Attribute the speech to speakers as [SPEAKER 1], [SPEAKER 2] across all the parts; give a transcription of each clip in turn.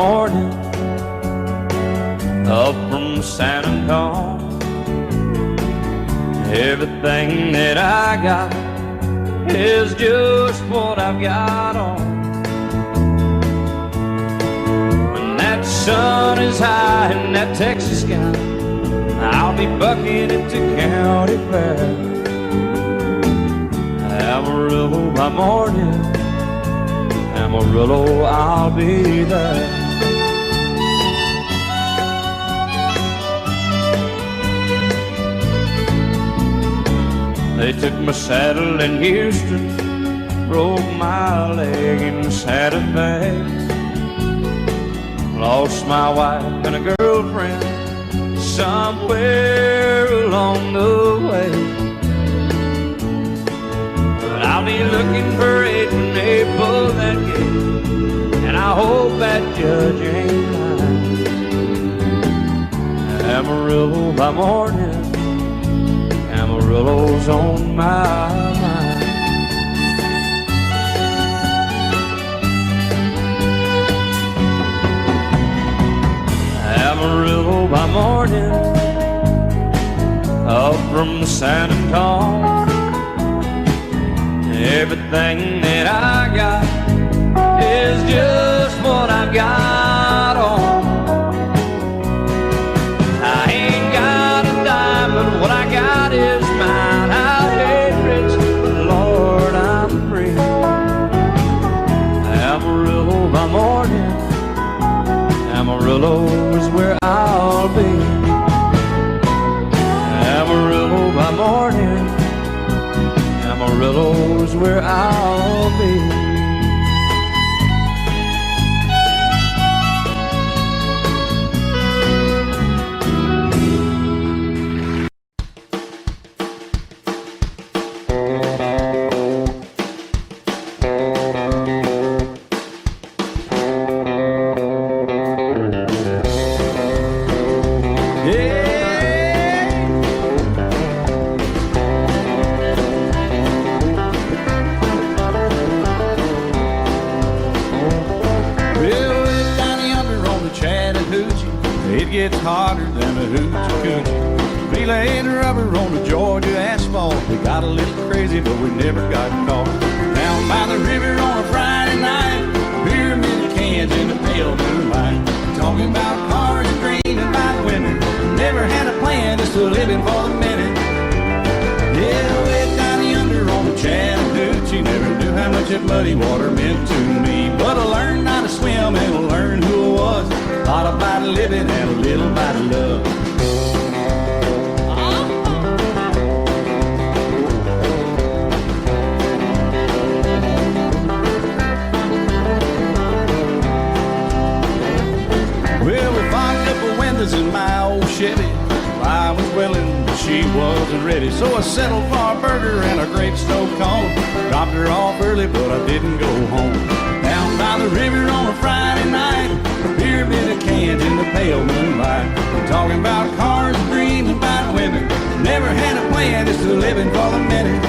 [SPEAKER 1] morning up from San Antonio. Everything that I got is just what I've got on. When that sun is high in that Texas sky, I'll be bucking at the county fair. Amarillo by morning, Amarillo, I'll be there. They took my saddle in Houston, broke my leg in Santa Fe. Lost my wife and a girlfriend somewhere along the way. But I'll be looking for it when they pull that gate, and I hope that judge ain't lying. Amarillo by morning, Amarillo's on my mind. Amarillo by morning, up from San Antonio. Everything that I got is just what I've got on. I ain't got a dime, but what I got is mine. I ain't rich, but Lord, I'm free. Amarillo by morning, Amarillo is where I'll be. Amarillo by morning, Amarillo is where I'll be.
[SPEAKER 2] It gets hotter than a hoochie coochie. We laid rubber on the Georgia asphalt. We got a little crazy, but we never got caught. Down by the river on a Friday night, pyramid of cans in the pale moonlight. Talking about cars and dreaming about women. Never had a plan, just a living for the minute. Yeah, way down yonder on the Chattahoochee. Never knew how much that muddy water meant to me. But I learned how to swim and I learned who I was. A lot about living and a little about love. Well, we fogged up the windows in my old Chevy. I was willing, but she wasn't ready. So I settled for a burger and a great snow cone. Dropped her off early, but I didn't go home. Down by the river on a Friday night, a pyramid of cans in the pale moonlight. Talking about cars, dreaming about women. Never had a plan, just a living for the minute.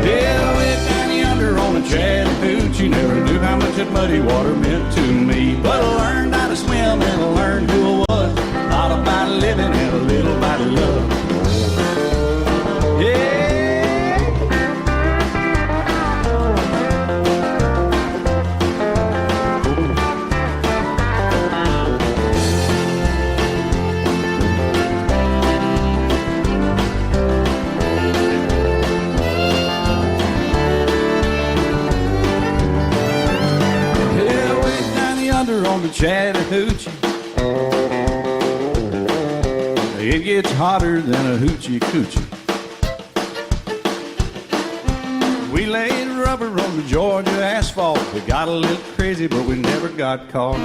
[SPEAKER 2] Yeah, way down yonder on the Chattahoochee. Never knew how much that muddy water meant to me. But I learned how to swim and I learned who I was. A lot about living and a little about love. Yeah. On the Chattahoochee, it gets hotter than a hoochie coochie. We laid rubber on the Georgia asphalt. We got a little crazy, but we never got caught.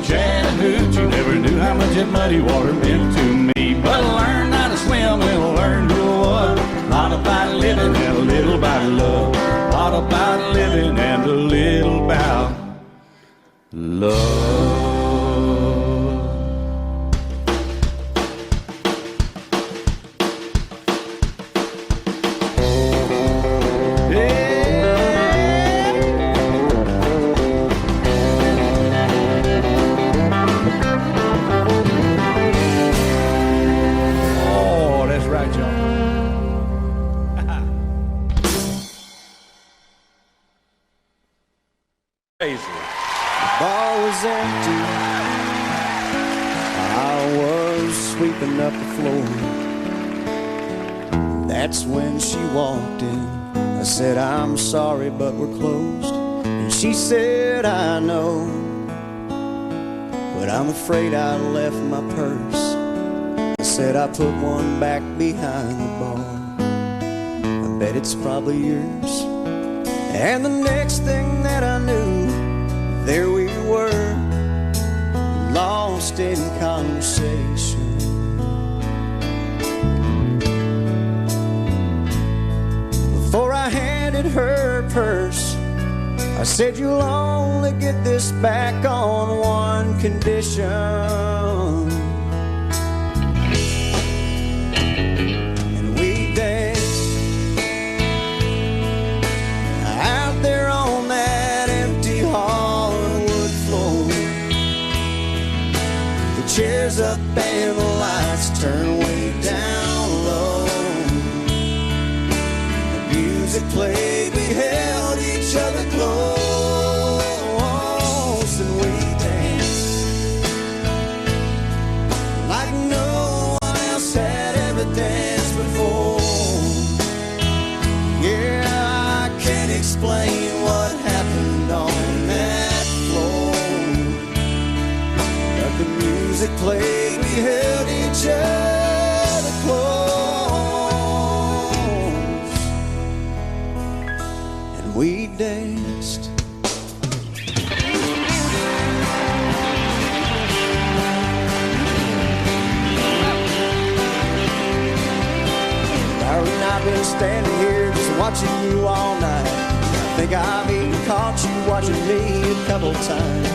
[SPEAKER 2] Chattahoochee, never knew how much that muddy water meant to me. But I learned how to swim and I learned who I was. A lot about living and a little about love. A lot about living and a little about love.
[SPEAKER 1] Paisley.
[SPEAKER 3] The bar was empty. I was sweeping up the floor. That's when she walked in. I said, I'm sorry, but we're closed. And she said, I know, but I'm afraid I left my purse. I said, I put one back behind the bar. I bet it's probably yours. And the next thing that I knew, there we were, lost in conversation. Before I handed her purse, I said, you'll only get this back on one condition. And we danced out there on that empty hardwood floor. The chairs up and the lights turned way down low. The music played, we held each other close, and we danced like no one else had ever danced before. Yeah, I can't explain what happened on that floor, but the music played, we held each other close, and we danced. Darling, I've been standing here just watching you all night. I think I've even caught you watching me a couple times.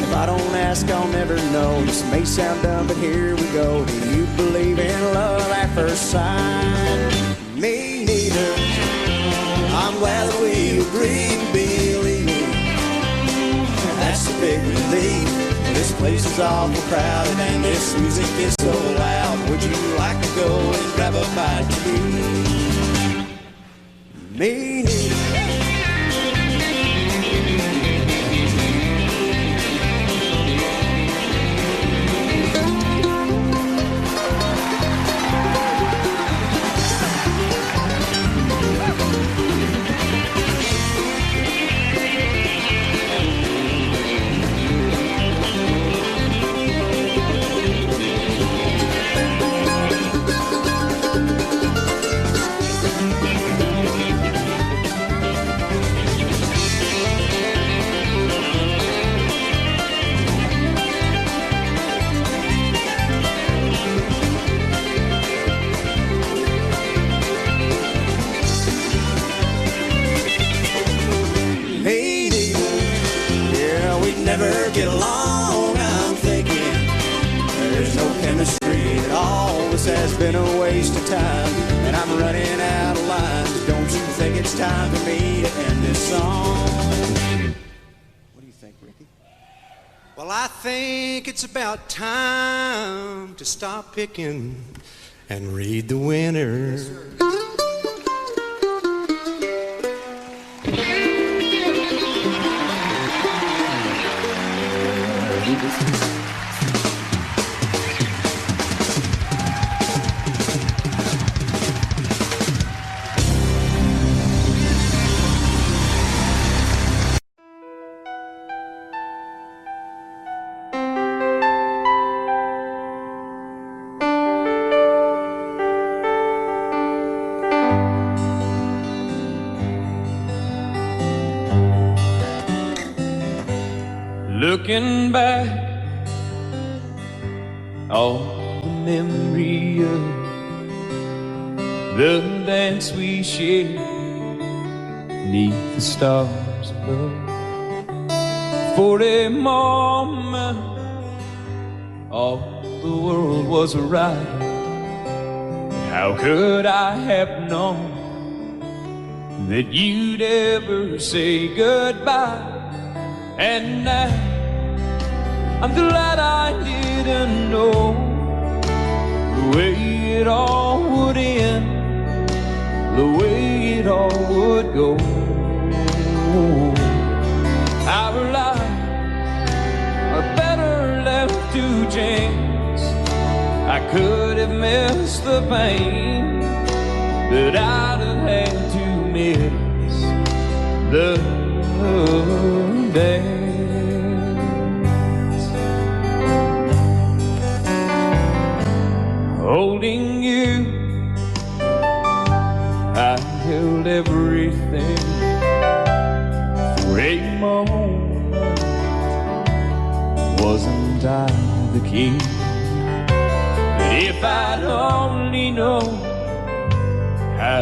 [SPEAKER 3] If I don't ask, I'll never know. This may sound dumb, but here we go. Do you believe in love at first sight? Me neither. I'm glad that we agreed to believe it. That's a big relief. This place is awful crowded and this music is so loud. Would you like to go and grab a bite to eat? Me neither. Never get along, I'm thinking. There's no chemistry at all. This has been a waste of time, and I'm running out of lines. Don't you think it's time for me to end this song? What do you think, Ricky?
[SPEAKER 4] Well, I think it's about time to stop picking and read the winner.
[SPEAKER 3] Yes, sir.
[SPEAKER 1] Looking back, all the memory of the dance we shared neath the stars above. For a moment, all the world was right. How could I have known that you'd ever say goodbye? And now I'm glad I didn't know the way it all would end, the way it all would go. two chance, I could have missed the pain, but I'd have had to miss the dance. Holding you, I held everything for a moment. Wasn't I the king? But if I'd only known how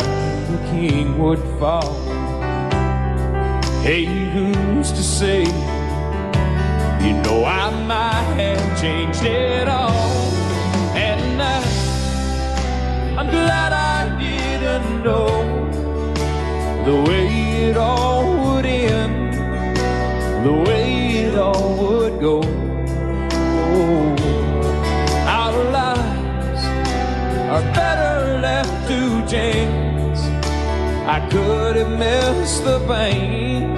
[SPEAKER 1] the king would fall, hey, who's to say? You know, I might have changed it all. And I'm glad I didn't know the way it all would end, the way it all would go. Our lives are better left to chance. I could have missed the pain,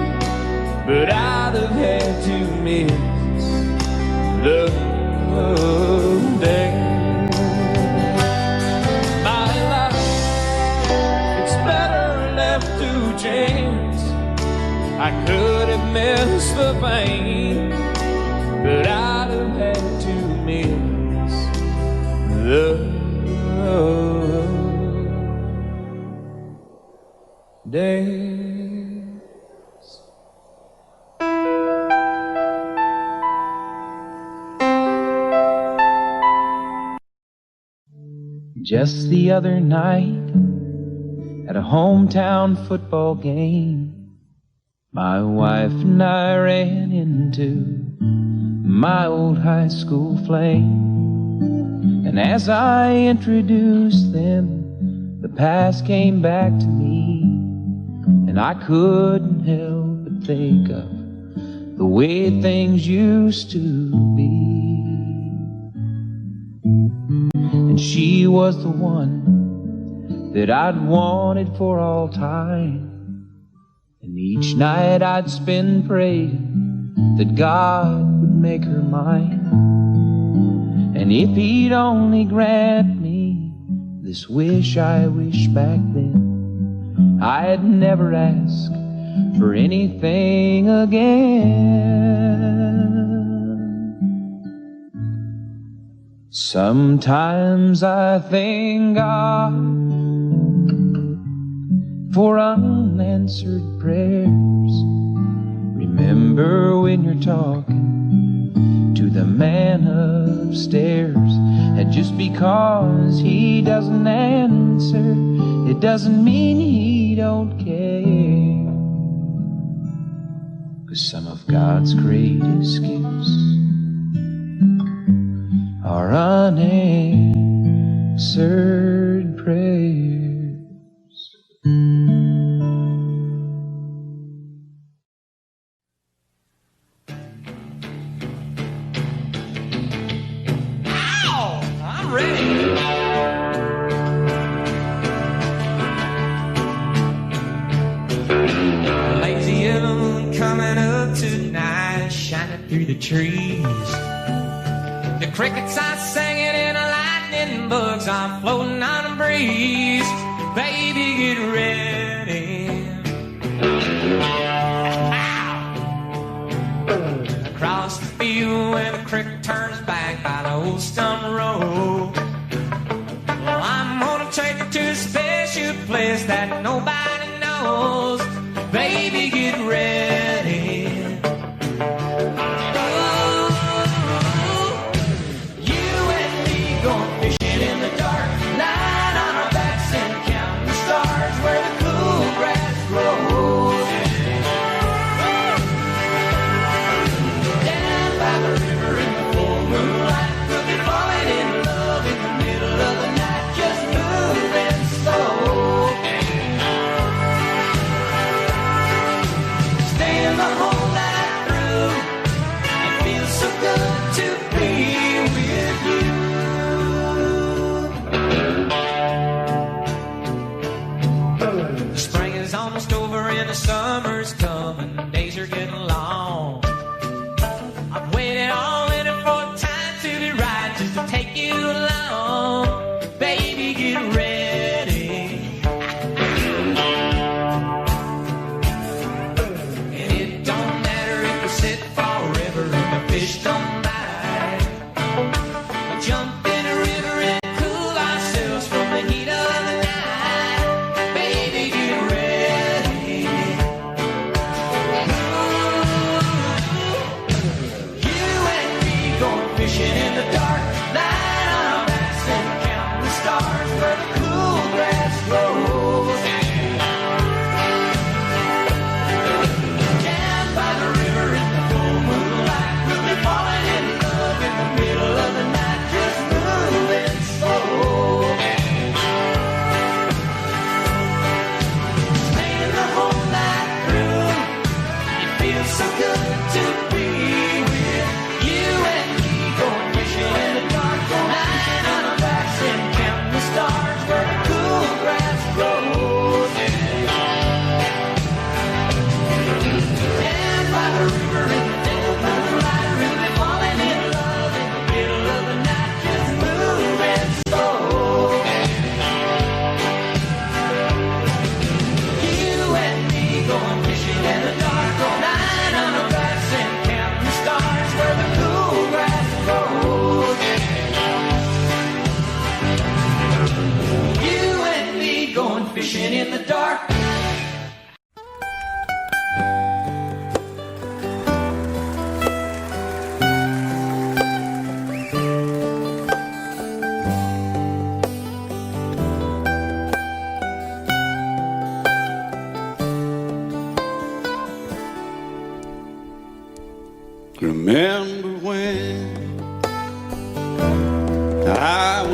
[SPEAKER 1] but I'd have had to miss the day. My life, it's better left to chance. I could have missed the pain, but I'd have had to miss the days.
[SPEAKER 5] Just the other night, at a hometown football game, my wife and I ran into my old high school flame. And as I introduced them, the past came back to me, and I couldn't help but think of the way things used to be. And she was the one that I'd wanted for all time. And each night I'd spend praying that God would make her mine. And if he'd only grant me this wish I wished back then, I'd never ask for anything again. Sometimes I thank God for unanswered prayers. Remember when you're talking to the man upstairs, and just because he doesn't answer, it doesn't mean he don't care. 'Cause some of God's greatest gifts are unanswered prayers.
[SPEAKER 6] Through the trees, the crickets are singing and the lightning bugs are floating on the breeze. Baby, get ready. Ow! Across the field where the creek turns back by the old stone road, well, I'm gonna take you to a special place that nobody knows. Baby, get ready.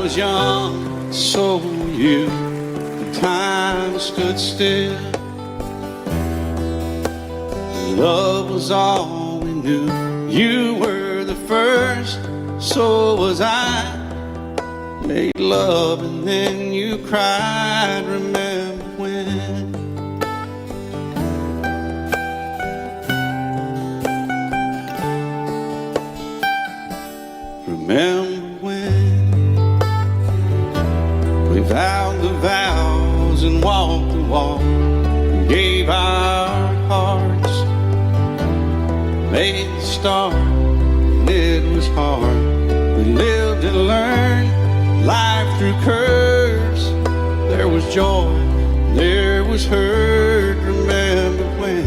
[SPEAKER 2] was young, so were you. Time stood still. Love was all we knew. You were the first, so was I. Made love and then you cried. Remember when? Remember when we vowed the vows and walked the walk, and gave our hearts, made the start, and it was hard. We lived and learned life through curves. There was joy, there was hurt. Remember when?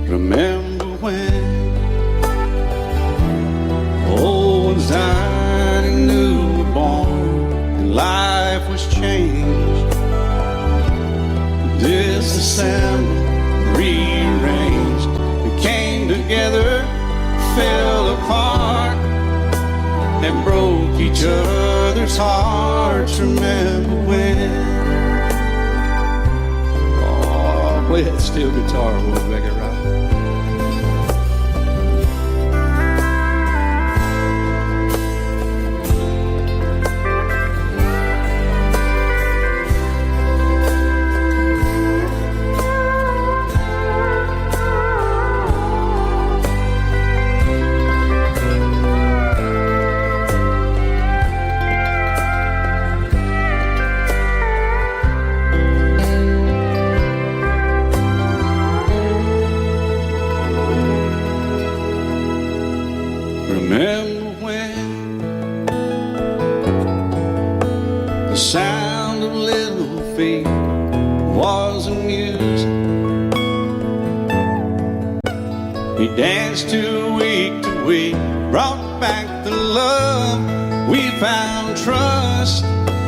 [SPEAKER 2] Remember when old ones died and new were born, and life was changed, disassembled, rearranged. We came together, fell apart, and broke each other's hearts. Remember when? Oh, play that steel guitar, we'll make it right. Remember when the sound of little feet was amusing? He danced to week, brought back the love. We found trust,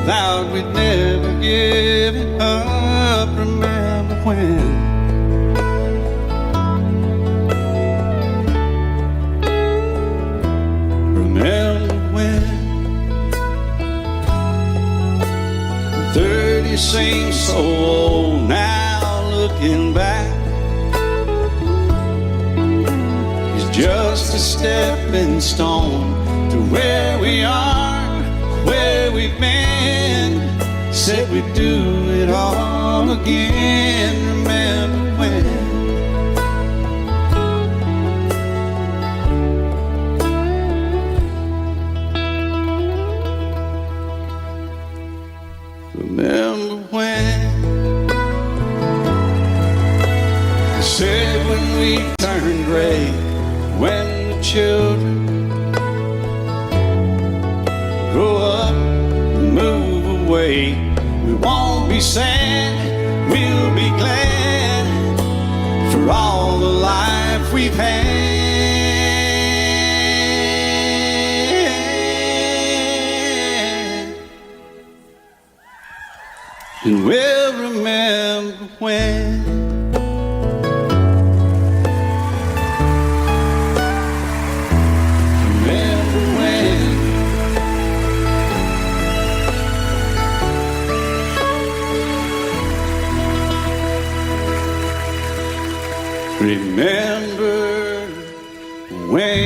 [SPEAKER 2] vowed we'd never give it up. Remember when? Remember when 30 seems so old now, looking back. It's just a stepping stone to where we are, where we've been. Said we'd do it all again. Remember when? Remember when? They said when we turned gray, when the children grow up and move away, we won't be sad, we'll be glad for all the life we've had. And we'll remember when. Remember when. Remember when.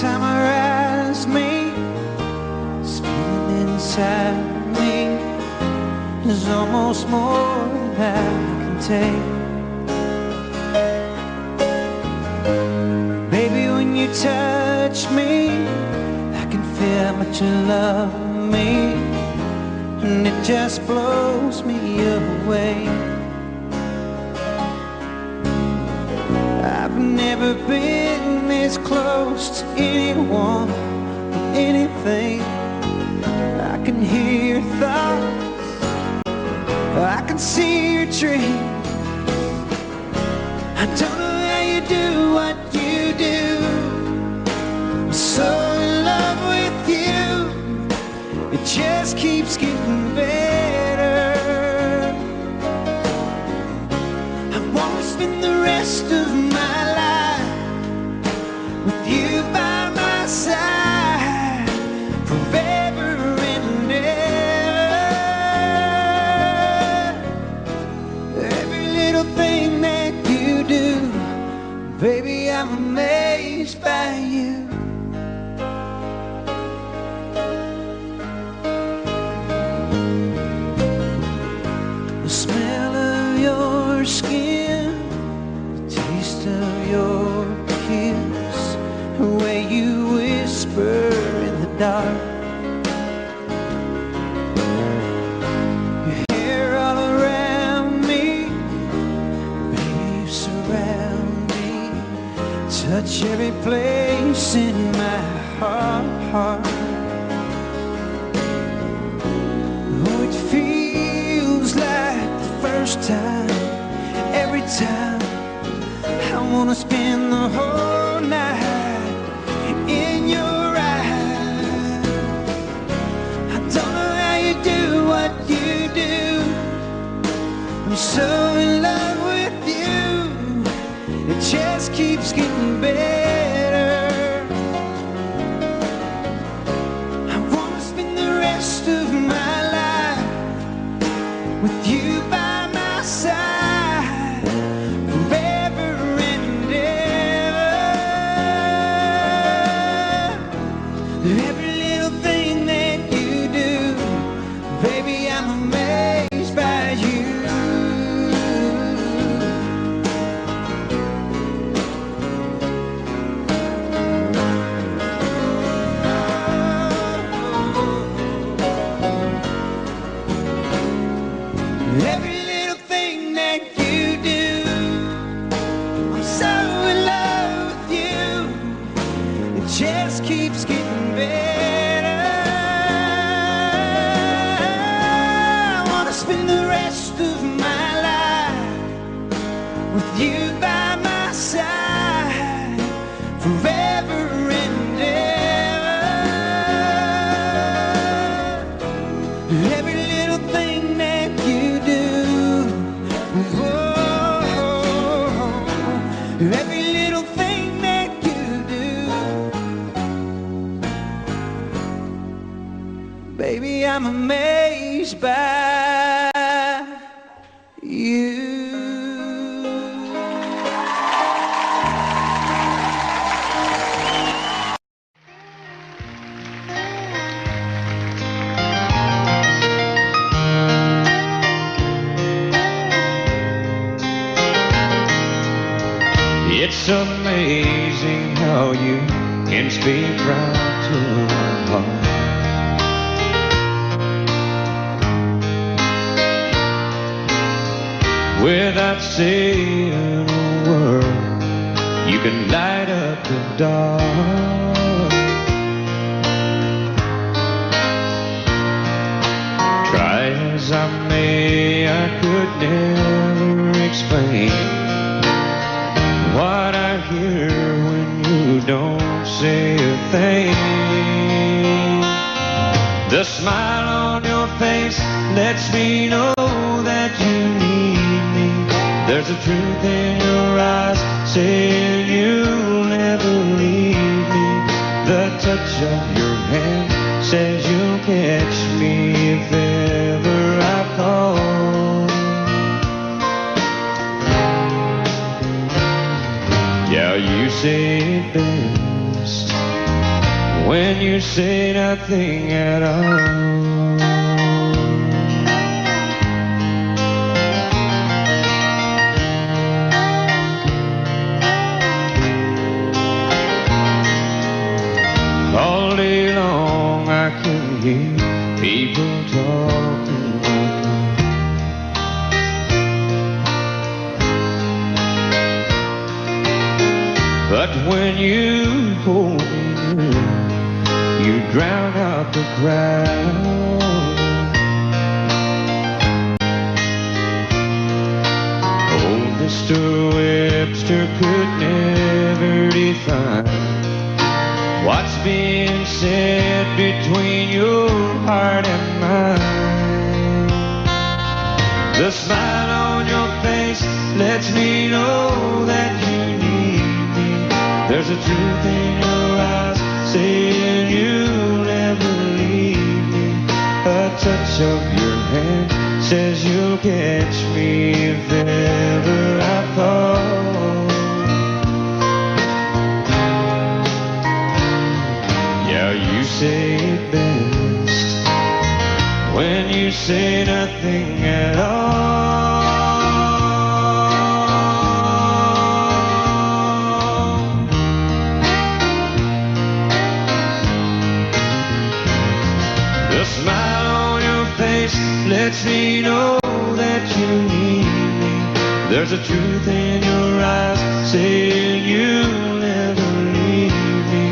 [SPEAKER 6] Time I rise me, this feeling inside me is almost more than I can take. Baby, when you touch me, I can feel how much you love me.
[SPEAKER 3] and it just blows me away. I've never been this close to anyone or anything. I can hear your thoughts, I can see your dreams. I don't know how you do what you do. I'm so in love with you, it just keeps getting better. I wanna spend the rest of my life with you by my side, forever and ever. Every little thing that you do, baby, I'm amazed by you. The smell of your skin, the taste of your kiss, the way you whisper in the dark, your hair all around me, baby, you surround me, touch every place in my heart. Oh, it feels like the first time, every time. I wanna spend the whole night in your eyes. I don't know how you do what you do. I'm so in love with you, it just keeps getting better. I wanna spend the rest of my life with you by my side, forever and ever. Every little thing that you do, baby, I'm amazed by you. Every little thing that you do, I'm so in love with you, it just keeps getting better. I wanna spend the rest of my life with you by my side, forever and ever. Every little thing that you do, whoa, every little thing that you do, baby, I'm amazed by you.
[SPEAKER 1] It's amazing how you can speak right to my heart. Without saying a word, you can light up the dark. Try as I may, I could never explain what I hear when you don't say a thing. The smile on your face lets me know that you need me. There's a truth in your eyes saying you'll never leave me. The touch of your hand says you'll catch me if ever I fall. Yeah, you say it best when you say nothing at all. All day long I can hear people talk
[SPEAKER 5] when you hold me near, you drown out the crowd. Oh, Mr. Webster could never define what's being said between your heart and mine. The smile on your face lets me know that you need me. There's a truth in your eyes saying you'll never leave me. A touch of your hand says you'll catch me if ever I fall. You say it best when you say nothing at all. The smile on your face lets me know that you need me. There's a truth in your eyes saying you'll never leave me.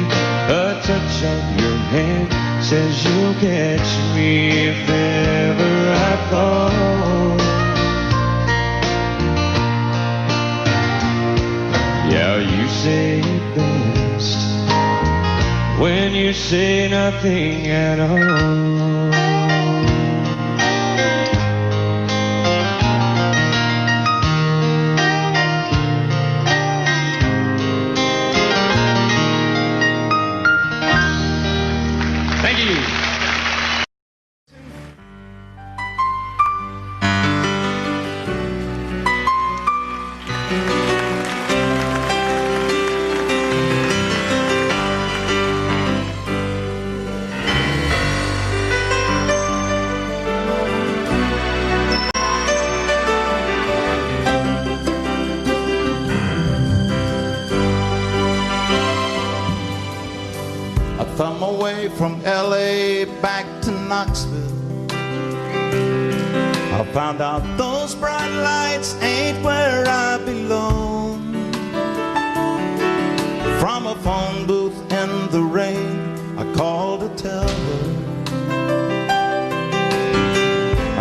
[SPEAKER 5] A touch of your hand says you'll catch me if ever I fall. Yeah, you say it best when you say nothing at all.
[SPEAKER 2] Thumb away from LA back to Knoxville, I found out those bright lights ain't where I belong. From a phone booth in the rain, I called to tell her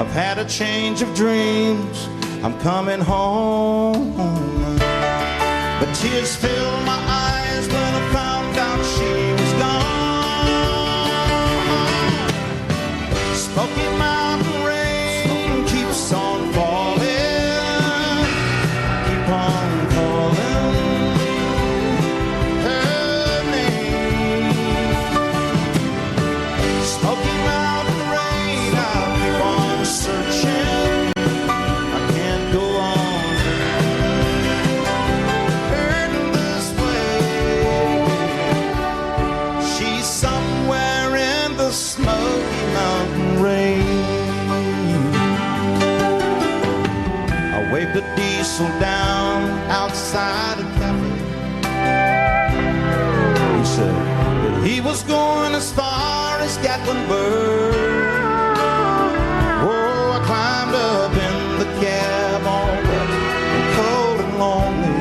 [SPEAKER 2] I've had a change of dreams, I'm coming home. But tears filled my eyes when I found out she was gone. Smoky Mountain rain keeps on falling, keep on calling her name. Smoky Mountain rain, I'll keep on searching, I can't go on hurting this way. She's somewhere in the Smoky Mountain rain. I waved a diesel down outside a cafe. He said that he was going as far as Gatlinburg. Oh, I climbed up in the cab all wet and cold and lonely.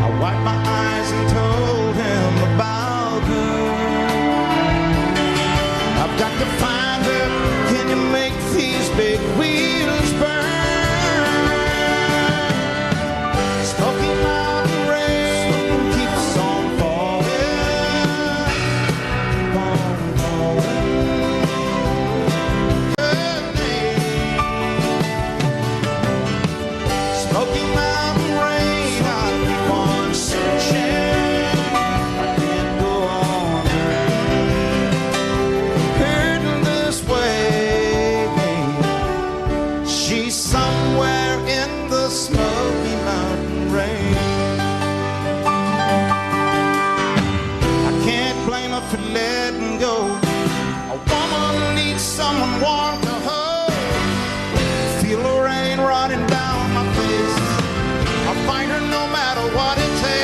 [SPEAKER 2] I wiped my eyes and told him about her. I've got to find her. Can you make these big wheels burn? Smoky Mountain rain keeps on falling, keep on falling her name. Smoky Mountain rain, I keep on searching, I can't go on hurting this way. She's somewhere in the Smoky Mountain rain. I can't blame her for letting go. A woman needs someone warm to hold. Feel the rain running down my face. I'll find her no matter what it takes.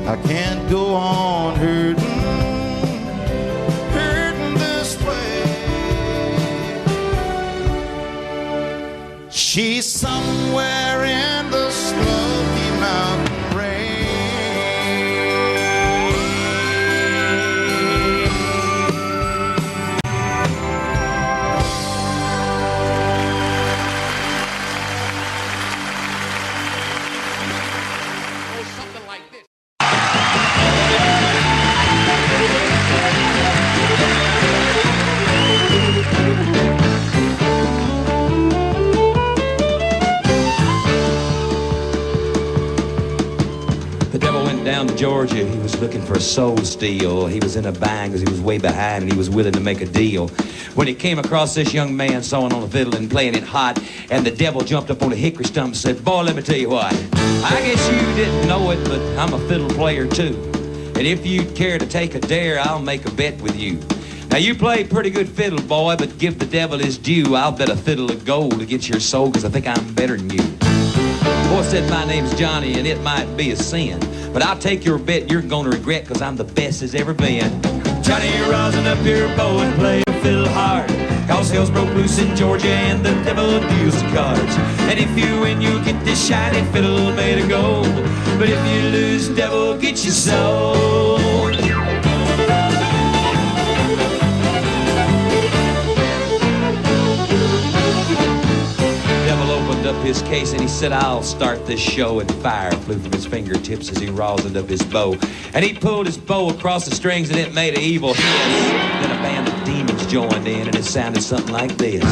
[SPEAKER 2] I can't go on hurting this way. She's somewhere in the Smoky Mountain
[SPEAKER 6] down to Georgia, he was looking for a soul steal. He was in a bind because he was way behind and he was willing to make a deal. When he came across this young man sawing on a fiddle and playing it hot, and the devil jumped up on a hickory stump and said, "Boy, let me tell you what, I guess you didn't know it, but I'm a fiddle player too. And if you'd care to take a dare, I'll make a bet with you. Now you play pretty good fiddle, boy, but give the devil his due. I'll bet a fiddle of gold against your soul because I think I'm better than you." The boy said, "My name's Johnny and it might be a sin, but I'll take your bet you're gonna regret because I'm the best as ever been." Johnny, you're rosin up your bow and play a fiddle hard, cause hell's broke loose in Georgia and the devil deals the cards. And if you win, you'll get this shiny fiddle made of gold, but if you lose, devil get your soul. Up his case and he said, "I'll start this show," and fire flew from his fingertips as he rosined up his bow. And he pulled his bow across the strings and it made an evil hiss. Then a band of demons joined in and it sounded something like this.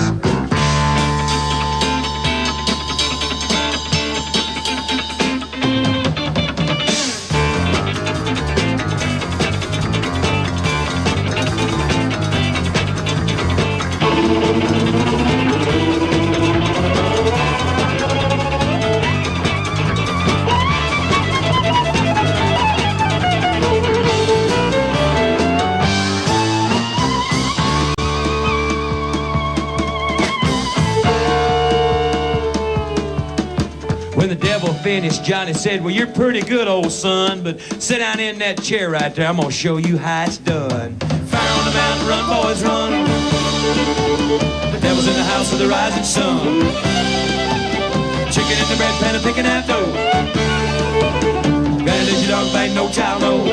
[SPEAKER 6] When the devil finished, Johnny said, "Well, you're pretty good, old son, but sit down in that chair right there. I'm gonna show you how it's done. Fire on the mountain, run, boys, run. The devil's in the house of the rising sun. Chicken in the bread pan and picking out dough. Gotta let your dog bite, no child, no."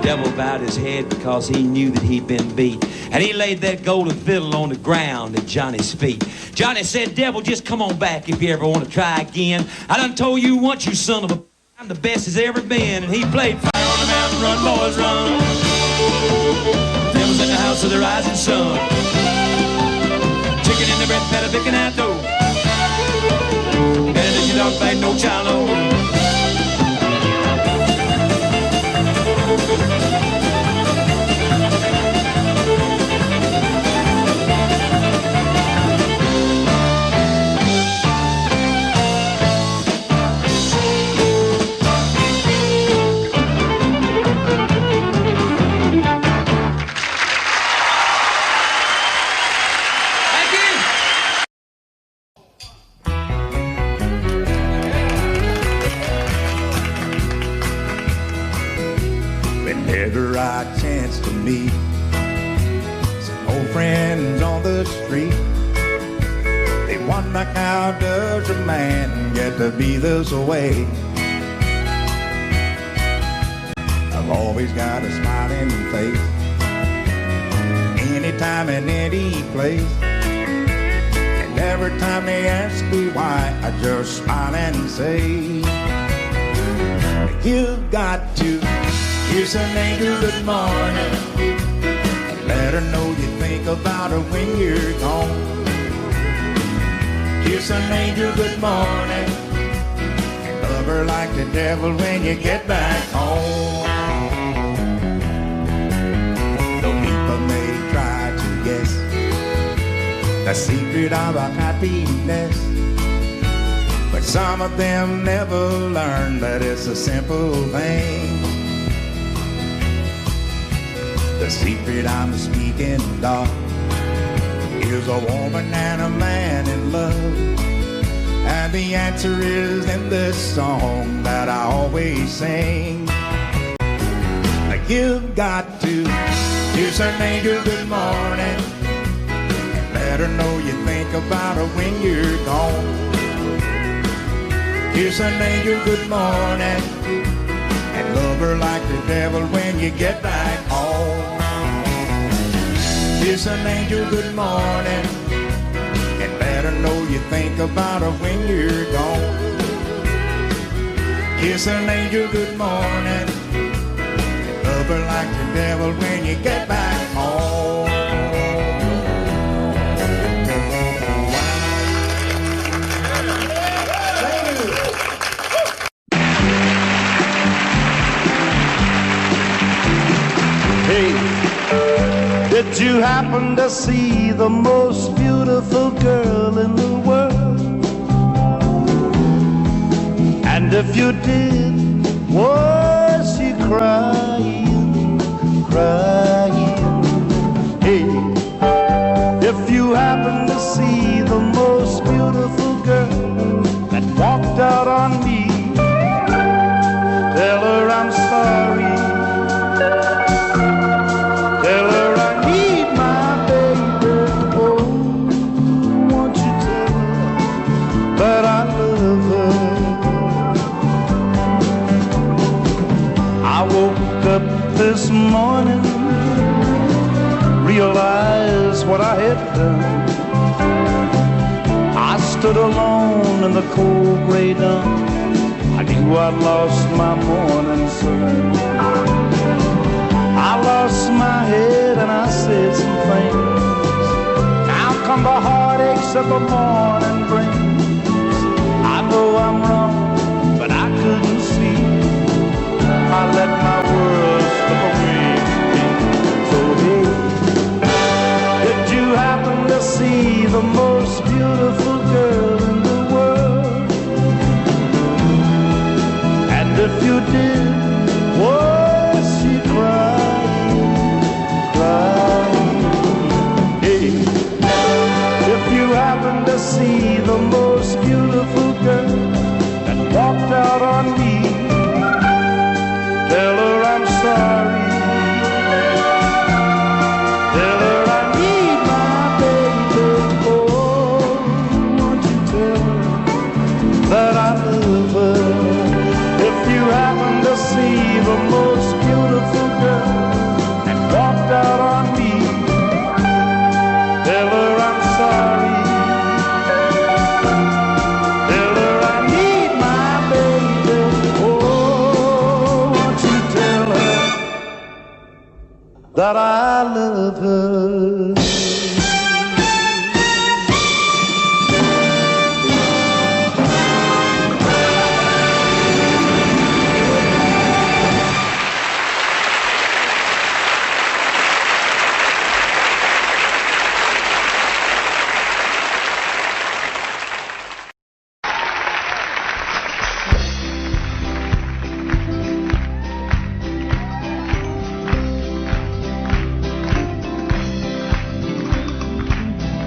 [SPEAKER 6] Devil bowed his head because he knew that he'd been beat, and he laid that golden fiddle on the ground at Johnny's feet. Johnny said, "Devil, just come on back if you ever want to try again. I done told you once, you son of a, I'm the best as ever been." And he played Fire on the Mountain, run, boys, run. Devil's in the house of the rising sun. Chicken in the bread pan, picking out dough. Better than your dog bite, no child, no.
[SPEAKER 2] Whenever I chance to meet some old friends on the street, they wonder, how does a man get to be this way? I've always got a smiling face, anytime and any place. And every time they ask me why, I just smile and say, "You've got to kiss an angel good morning, and let her know you think about her when you're gone. Kiss an angel good morning, and love her like the devil when you get back home." Though people may try to guess the secret of our happiness,
[SPEAKER 7] but some of them never learn that it's a simple thing. The secret I'm speaking of is a woman and a man in love, and the answer is in this song that I always sing. You've got to kiss an angel good morning, let her know you think about her when you're gone. Kiss an angel good morning and love her like the devil when you get back home. Kiss an angel good morning and let her know you think about her when you're gone. Kiss an angel good morning, love her like the devil when you get back home.
[SPEAKER 8] Hey, did you happen to see the most beautiful girl in the world? And if you did, was she crying, crying? Hey, if you happen to see the most beautiful girl that walked out on me, tell her I'm sorry. Tell her I need my baby. Oh, won't you tell her that I love her? I woke up this morning, realized what I had done. I stood alone in the cold gray dawn. I knew I'd lost my morning sun. I lost my head and I said some things. Now come the heartaches that the morning brings. I know I'm wrong, but I couldn't see. I let my world slip away from me. So hey, did you happen to see the most beautiful girl in the world? And if you did, was she crying, crying? Hey, if you happen to see the most beautiful girl that walked out on me, tell her I'm sorry. Tell her I need my baby. Oh, won't you tell her that I love her? If you happen to see the most beautiful girl that walked out on me, tell her I'm sorry. Tell her I need my baby. Oh, won't you tell her that I love her?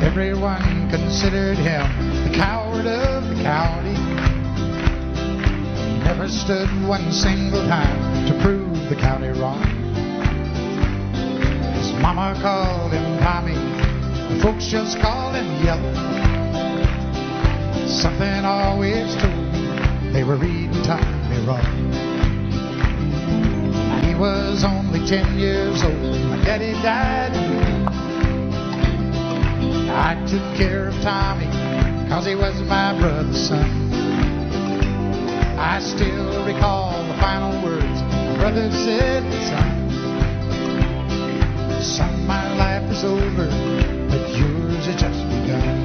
[SPEAKER 9] Everyone considered him the coward of the county. He never stood one single time to prove the county wrong. His mama called him Tommy, the folks just called him Yellow. Something always told me they were reading Tommy wrong. He was only 10 years old when my daddy died. I took care of Tommy, 'cause he was my brother's son. I still recall the final words my brother said, son, my life is over, but yours has just begun.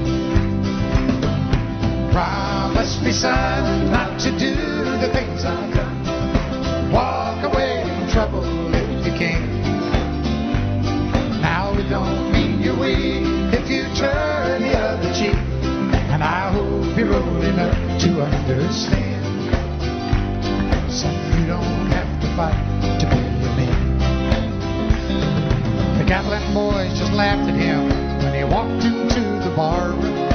[SPEAKER 9] Promise me, son, not to do the things I've done. Walk away from trouble if you can. Now it don't mean you're weak if you turn the other cheek, and I hope you're rolling up to a fight to be a man. The Gatlin boys just laughed at him when he walked into the bar room.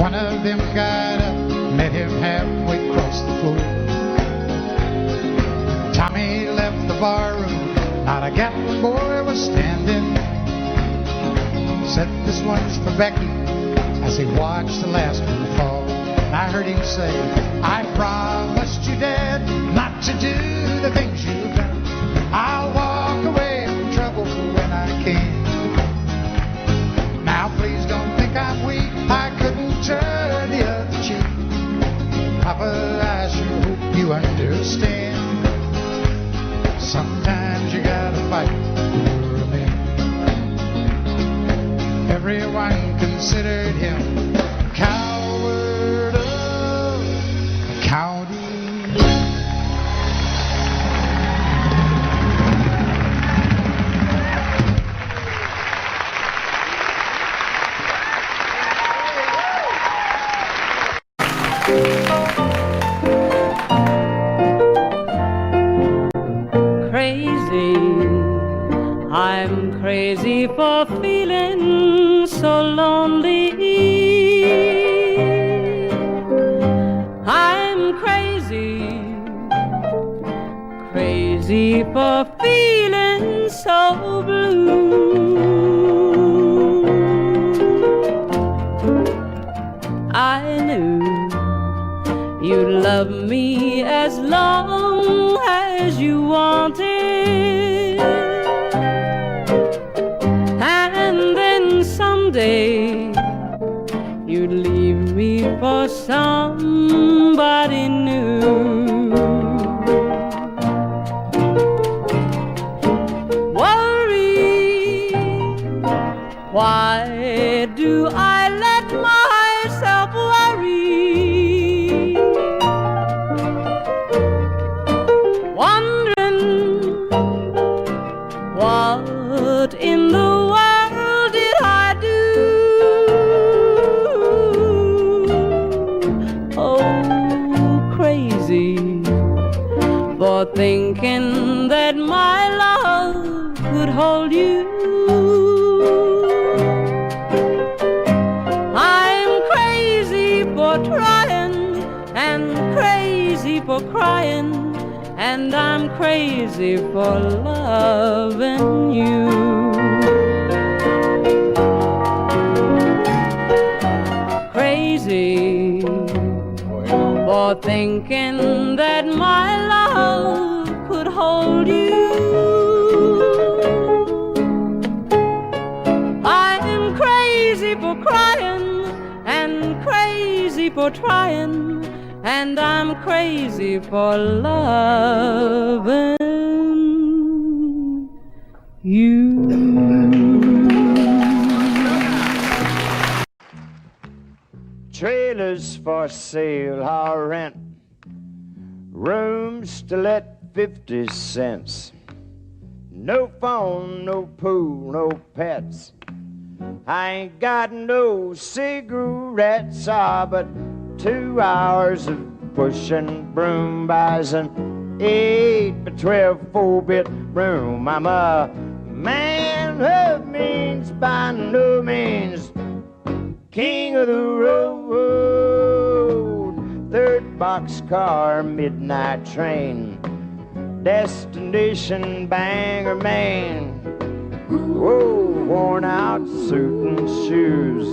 [SPEAKER 9] One of them got up, met him halfway across the floor. Tommy left the bar room, not a Gatlin boy was standing. Said, "This one's for Becky," as he watched the last one fall. And I heard him say, "I promised you, Dad, not to do the things you've done. I'll walk away from trouble when I can. Now please don't think I'm weak, I couldn't turn the other cheek. Papa, I sure hope you understand. Sometimes you gotta fight for a man." Everyone considered him coward of the county.
[SPEAKER 10] Crazy, I'm crazy for feeling so lonely. I'm crazy, crazy for feeling so blue. I knew you'd love me as long as you wanted, and then someday you'd leave me for somebody new. Worry, why do I let myself worry? Wondering what in the world did I do? Oh, crazy for thinking that my love could hold you. I'm crazy for trying and crazy for crying, and I'm crazy for loving you. Crazy for thinking that my love could hold you. I'm crazy for crying and crazy for trying, and I'm crazy for loving you.
[SPEAKER 11] Trailers for sale or rent, rooms to let 50 cents. No phone, no pool, no pets. I ain't got no cigarettes, but 2 hours of pushing broom buys an 8 by 12 4-bit room. I'm a man of means, by no means king of the road. Third boxcar, midnight train, destination Bangor, Maine. Whoa, worn out suit and shoes.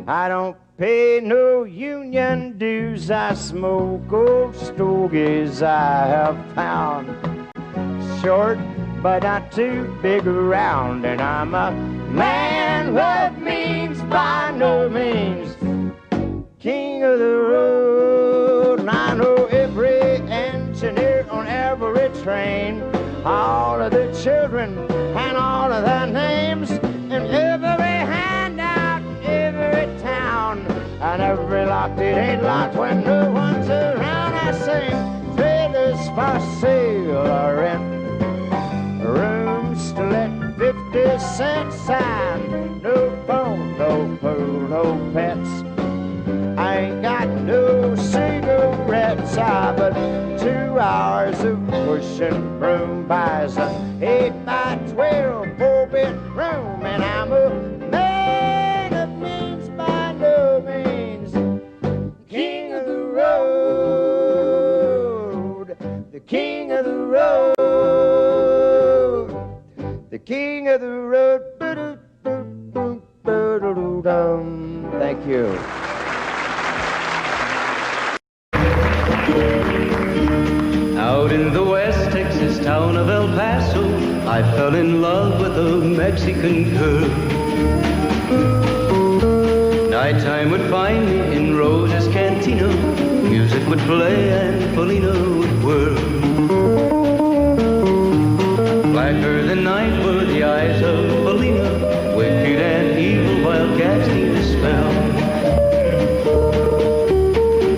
[SPEAKER 11] I don't pay no union dues. I smoke old stogies I have found, short but not too big around. And I'm a man of means, by no means king of the road. And I know every engineer on every train, all of the children and all of their names, and every handout in every town, and every lock that ain't locked when no one's around. I sing trailers for sale or rent, rooms to let 50 cent sign. No phone, no pool, no pets. I ain't got no cigarettes, but 2 hours of pushing broom buys an 8x12 4-bedroom, and I'm a man of means by no means. King of the road, the king of the road, the king of the road. Thank you.
[SPEAKER 5] Out in the West Texas town of El Paso, I fell in love with a Mexican girl. Nighttime would find me in Rosa's cantina. Music would play and Felina would whirl. Blacker than night were the eyes of Felina, wicked and evil while casting a spell.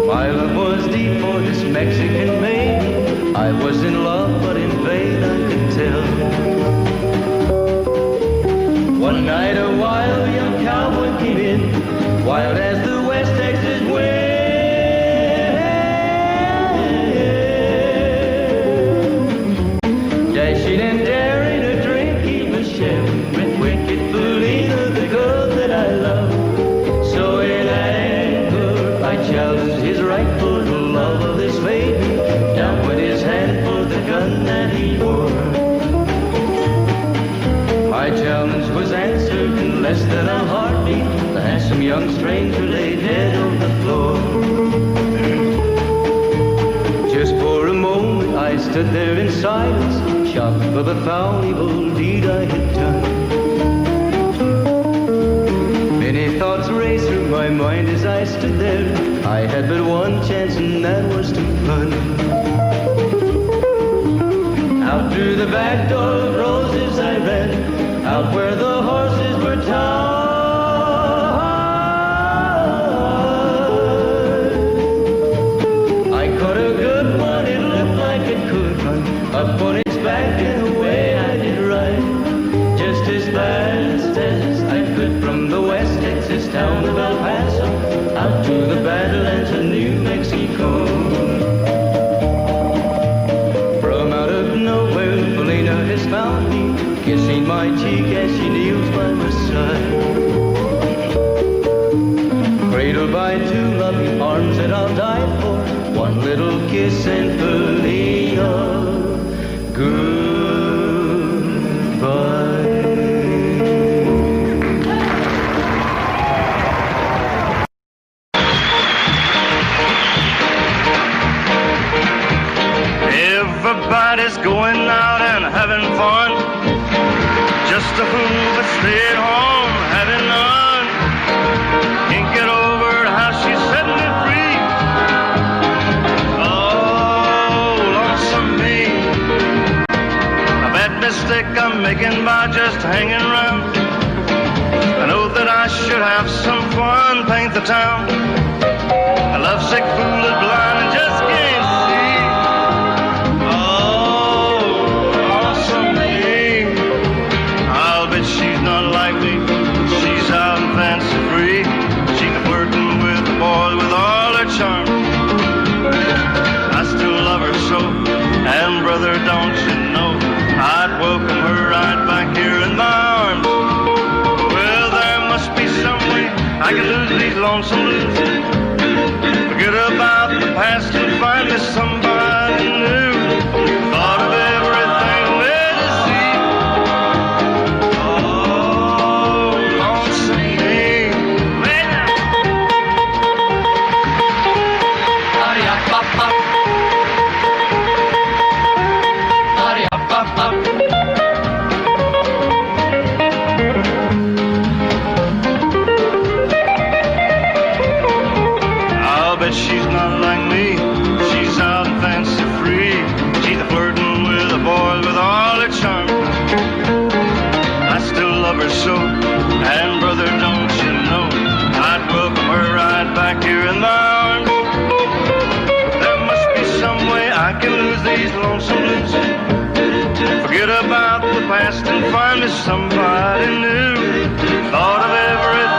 [SPEAKER 5] My love was deep for this Mexican maid. I was in love, but in vain I could tell. One night a wild young cowboy came in, wild as the West Texas wind. Dashing and daring a drink he was sharing with wicked Felina, the girl that I love. So in anger I challenged his right for the love of this maiden. Down went his hand for the gun that he wore. My challenge was answered in less than a heartbeat. The handsome young stranger lay dead on the floor. Just for a moment I stood there in silence, shocked for the foul evil deed I had done. Many thoughts raced through my mind as I stood there. I had but one chance and that was to run. Out through the back door of Roses I ran, out where the horses were tied. I caught a good one, it looked like it could run up on its back and away I did ride. Just as fast as I could from the West Texas town of El Paso out to the Badlands of New Mexico. From out of nowhere, Felina has found me, kissing my cheek as she kneels by my side. Cradled by two loving arms that I'll die for, one little kiss and Felina, goodbye.
[SPEAKER 8] Everybody's going out and having fun. Just a fool that stayed home having none. Can't get over how she's setting me free. Oh, lonesome me. A bad mistake I'm making by just hanging around. I know that I should have some fun, paint the town. A lovesick fool is blind and just can't see. She's not like me, she's out and fancy free. She's flirting with the boy with all her charm. I still love her so, and brother, don't you know, I'd welcome her right back here in my arms. Well, there must be some way I can lose these lonesome blues. Forget about the past and find me somebody new. Thought of everything there to see. I'll bet she's not like me. She's out and fancy free. She's a flirting with a boy with all her charm. I still love her so, and brother, don't you know, I'd welcome her right back here in my arms. There must be some way I can lose these lonesome blues. Forget about the past and find me somebody new. Thought of everything